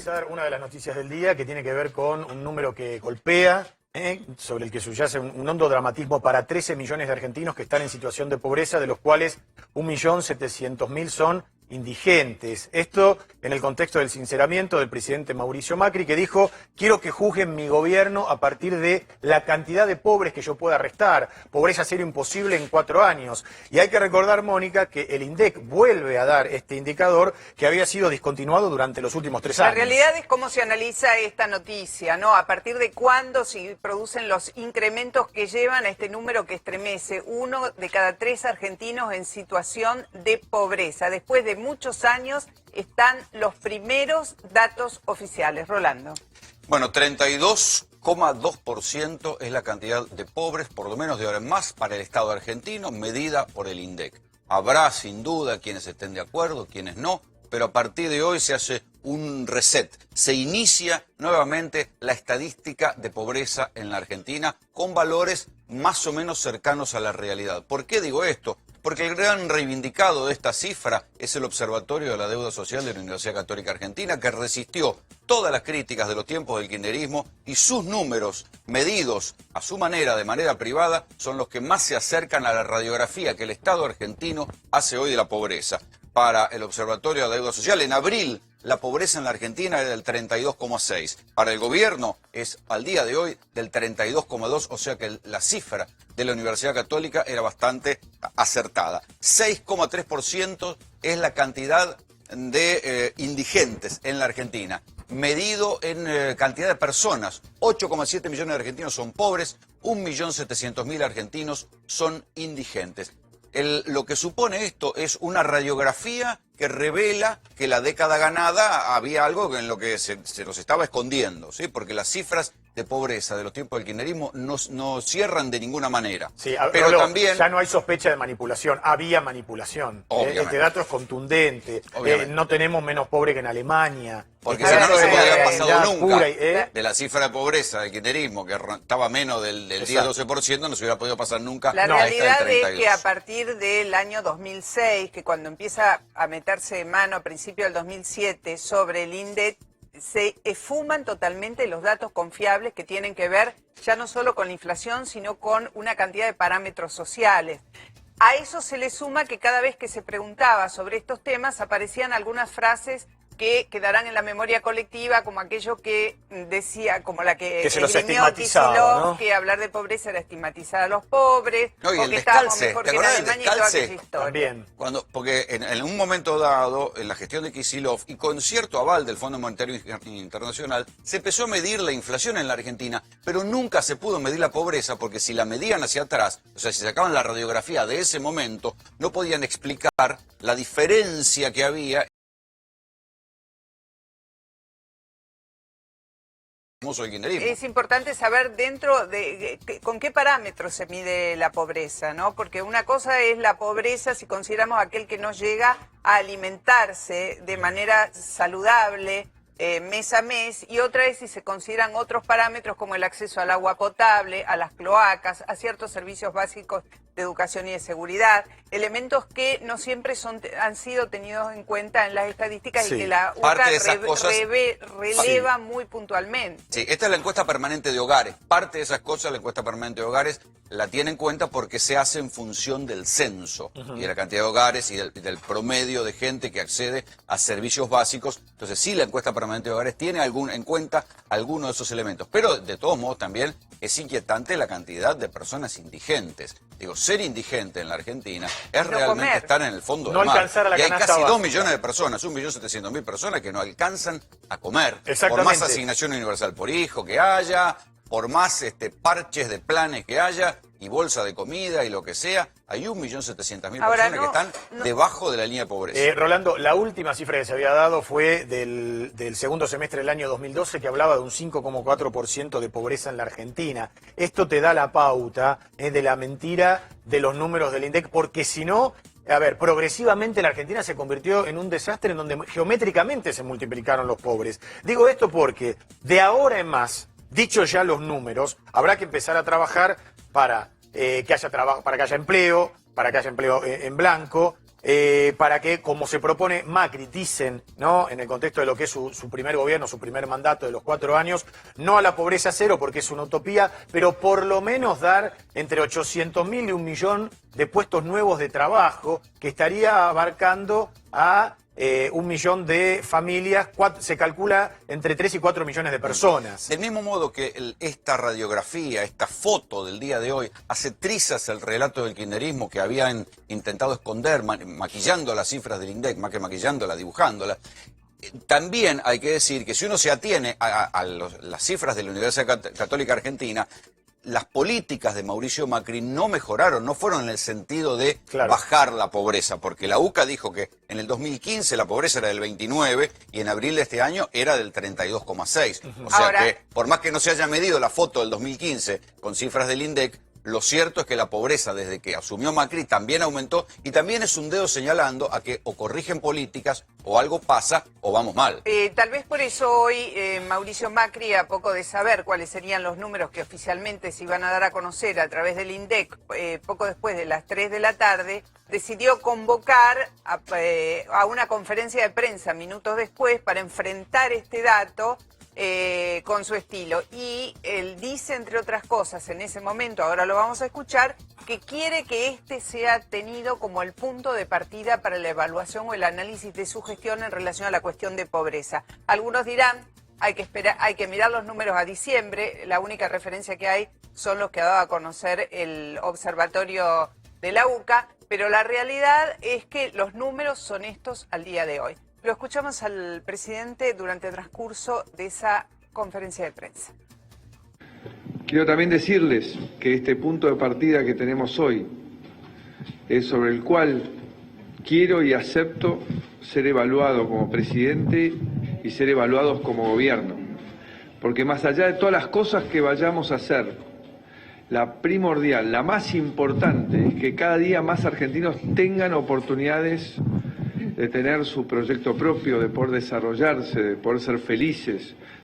analizar una de las noticias del día que tiene que ver con un número que golpea, sobre el que subyace un hondo dramatismo para 13 millones de argentinos que están en situación de pobreza, de los cuales 1.700.000 son indigentes. Esto en el contexto del sinceramiento del presidente Mauricio Macri, que dijo: quiero que juzguen mi gobierno a partir de la cantidad de pobres que yo pueda restar. Pobreza cero imposible en 4 años. Y hay que recordar, Mónica, que el INDEC vuelve a dar este indicador que había sido discontinuado durante los últimos 3 años. La realidad es cómo se analiza esta noticia, ¿no? A partir de cuándo se producen los incrementos que llevan a este número que estremece. 1 de cada 3 argentinos en situación de pobreza. Después de muchos años están los primeros datos oficiales. Rolando. Bueno, 32,2% es la cantidad de pobres, por lo menos de ahora en más, para el Estado argentino, medida por el INDEC. Habrá, sin duda, quienes estén de acuerdo, quienes no, pero a partir de hoy se hace un reset. Se inicia nuevamente la estadística de pobreza en la Argentina con valores más o menos cercanos a la realidad. ¿Por qué digo esto? Porque el gran reivindicado de esta cifra es el Observatorio de la Deuda Social de la Universidad Católica Argentina, que resistió todas las críticas de los tiempos del kirchnerismo, y sus números, medidos a su manera, de manera privada, son los que más se acercan a la radiografía que el Estado argentino hace hoy de la pobreza. Para el Observatorio de la Deuda Social, en abril, la pobreza en la Argentina era del 32,6. Para el gobierno es, al día de hoy, del 32,2, o sea que la cifra de la Universidad Católica era bastante acertada. 6,3% es la cantidad de indigentes en la Argentina, medido en cantidad de personas. 8,7 millones de argentinos son pobres, 1.700.000 argentinos son indigentes. Lo que supone esto es una radiografía que revela que la década ganada había algo en lo que se nos estaba escondiendo, ¿sí? Porque las cifras de pobreza de los tiempos del kirchnerismo no cierran de ninguna manera. Sí, pero también ya no hay sospecha de manipulación, había manipulación. Este dato es contundente. No tenemos menos pobre que en Alemania. Porque si no, no se podría haber pasado nunca pura, de la cifra de pobreza del kirchnerismo, que estaba menos del 10-12%, no se hubiera podido pasar nunca. La realidad es que a partir del año 2006, que cuando empieza a meterse mano a principios del 2007 sobre el INDEC, se esfuman totalmente los datos confiables que tienen que ver ya no solo con la inflación, sino con una cantidad de parámetros sociales. A eso se le suma que cada vez que se preguntaba sobre estos temas aparecían algunas frases que quedarán en la memoria colectiva, como aquello que decía, como la que se los esgrimió estigmatizaba, ¿no? que hablar de pobreza era estigmatizar a los pobres, no, y o el que estábamos descalce, mejor ¿te que en acordás del Alemania y toda descalce? aquella historia. También. Porque en un momento dado, en la gestión de Kicillof, y con cierto aval del Fondo Monetario Internacional, se empezó a medir la inflación en la Argentina, pero nunca se pudo medir la pobreza, porque si la medían hacia atrás, o sea, si sacaban la radiografía de ese momento, no podían explicar la diferencia que había. Es importante saber dentro de con qué parámetros se mide la pobreza, ¿no? Porque una cosa es la pobreza si consideramos aquel que no llega a alimentarse de manera saludable mes a mes, y otra es si se consideran otros parámetros como el acceso al agua potable, a las cloacas, a ciertos servicios básicos de educación y de seguridad, elementos que no siempre han sido tenidos en cuenta en las estadísticas, sí, y que la UCA releva muy puntualmente. Sí, esta es la encuesta permanente de hogares. Parte de esas cosas, la encuesta permanente de hogares, la tiene en cuenta porque se hace en función del censo y de la cantidad de hogares y del promedio de gente que accede a servicios básicos. Entonces sí, la encuesta permanente de hogares tiene en cuenta algunos de esos elementos. Pero de todos modos también es inquietante la cantidad de personas indigentes. Digo, ser indigente en la Argentina es realmente estar en el fondo del mar. Y hay casi 2 millones de personas, 1.700.000 personas que no alcanzan a comer. Por más asignación universal por hijo que haya, por más parches de planes que haya, y bolsa de comida y lo que sea, hay 1.700.000 personas que están debajo de la línea de pobreza. Rolando, la última cifra que se había dado fue del segundo semestre del año 2012, que hablaba de un 5,4% de pobreza en la Argentina. Esto te da la pauta de la mentira de los números del INDEC, porque si no, progresivamente la Argentina se convirtió en un desastre en donde geométricamente se multiplicaron los pobres. Digo esto porque de ahora en más, dicho ya los números, habrá que empezar a trabajar para que haya trabajo, para que haya empleo en blanco, para que, como se propone Macri, dicen, ¿no?, en el contexto de lo que es su primer gobierno, su primer mandato de los 4 años, no a la pobreza cero porque es una utopía, pero por lo menos dar entre 800.000 y 1 millón de puestos nuevos de trabajo, que estaría abarcando a 1 millón de familias, se calcula entre 3 y 4 millones de personas. Del mismo modo que esta radiografía, esta foto del día de hoy, hace trizas el relato del kirchnerismo que habían intentado esconder, maquillando las cifras del INDEC, más que maquillándolas, dibujándolas. También hay que decir que si uno se atiene a las cifras de la Universidad Católica Argentina, las políticas de Mauricio Macri no mejoraron, no fueron en el sentido de bajar la pobreza, porque la UCA dijo que en el 2015 la pobreza era del 29 y en abril de este año era del 32,6. O sea que, por más que no se haya medido la foto del 2015 con cifras del INDEC, lo cierto es que la pobreza desde que asumió Macri también aumentó y también es un dedo señalando a que o corrigen políticas o algo pasa o vamos mal. Tal vez por eso hoy Mauricio Macri, a poco de saber cuáles serían los números que oficialmente se iban a dar a conocer a través del INDEC, poco después de las 3 de la tarde, decidió convocar a una conferencia de prensa minutos después para enfrentar este dato con su estilo. Y él dice, entre otras cosas, en ese momento, ahora lo vamos a escuchar, que quiere que este sea tenido como el punto de partida para la evaluación o el análisis de su gestión en relación a la cuestión de pobreza. Algunos dirán, hay que esperar, hay que mirar los números a diciembre, la única referencia que hay son los que ha dado a conocer el observatorio de la UCA, pero la realidad es que los números son estos al día de hoy. Lo escuchamos al presidente durante el transcurso de esa conferencia de prensa. Quiero también decirles que este punto de partida que tenemos hoy es sobre el cual quiero y acepto ser evaluado como presidente y ser evaluados como gobierno. Porque más allá de todas las cosas que vayamos a hacer, la primordial, la más importante, es que cada día más argentinos tengan oportunidades de tener su proyecto propio, de poder desarrollarse, de poder ser felices,